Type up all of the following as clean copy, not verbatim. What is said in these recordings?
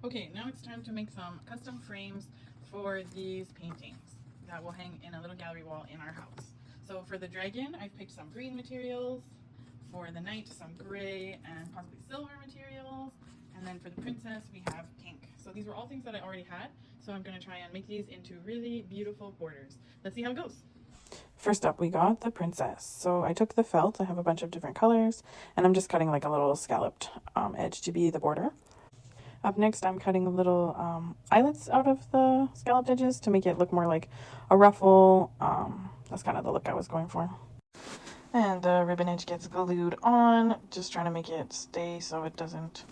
Okay, now it's time to make some custom frames for these paintings that will hang in a little gallery wall in our house. So for the dragon, I've picked some green materials. For the knight, some gray and possibly silver materials. And then for the princess, we have pink. So these were all things that I already had. So I'm going to try and make these into really beautiful borders. Let's see how it goes. First up, we got the princess. So I took the felt. I have a bunch of different colors. And I'm just cutting like a little scalloped edge to be the border. Up next, I'm cutting little eyelets out of the scalloped edges to make it look more like a ruffle. That's kind of the look I was going for. And the ribbon edge gets glued on, just trying to make it stay so it doesn't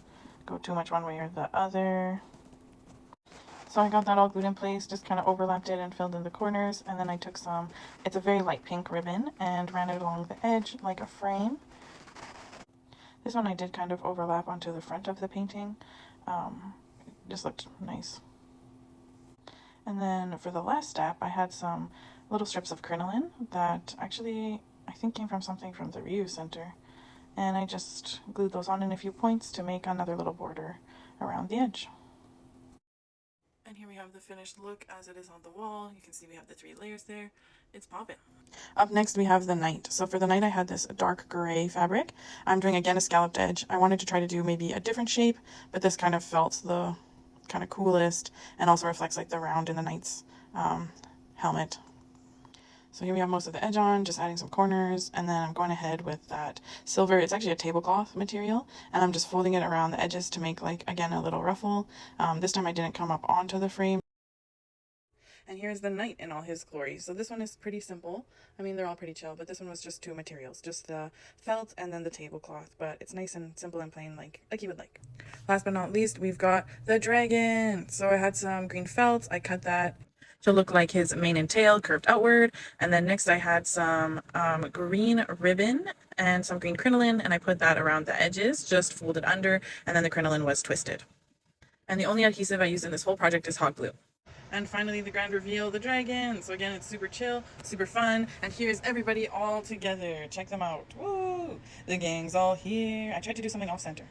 go too much one way or the other. So I got that all glued in place, just kind of overlapped it and filled in the corners. And then I took some, it's a very light pink ribbon, and ran it along the edge like a frame. This one I did kind of overlap onto the front of the painting. It just looked nice. And then for the last step, I had some little strips of crinoline that actually I think came from something from the reuse center. And I just glued those on in a few points to make another little border around the edge. And here we have the finished look as it is on the wall. You can see we have the 3 layers there. It's popping. Up next we have the knight. So for the knight I had this dark gray fabric. I'm doing again a scalloped edge. I wanted to try to do maybe a different shape, but this kind of felt the kind of coolest and also reflects like the round in the knight's helmet. So here we have most of the edge on, just adding some corners, and then I'm going ahead with that silver. It's actually a tablecloth material, and I'm just folding it around the edges to make, like, again, a little ruffle. This time I didn't come up onto the frame. And here's the knight in all his glory. So this one is pretty simple. I mean, they're all pretty chill, but this one was just 2 materials, just the felt and then the tablecloth. But it's nice and simple and plain, like you would like. Last but not least, we've got the dragon. So I had some green felt. I cut that to look like his mane and tail curved outward. And then next I had some green ribbon and some green crinoline, and I put that around the edges, just folded under, and then the crinoline was twisted. And the only adhesive I used in this whole project is hot glue. And finally, the grand reveal, the dragon. So again, it's super chill, super fun. And here's everybody all together. Check them out. Woo! The gang's all here. I tried to do something off center.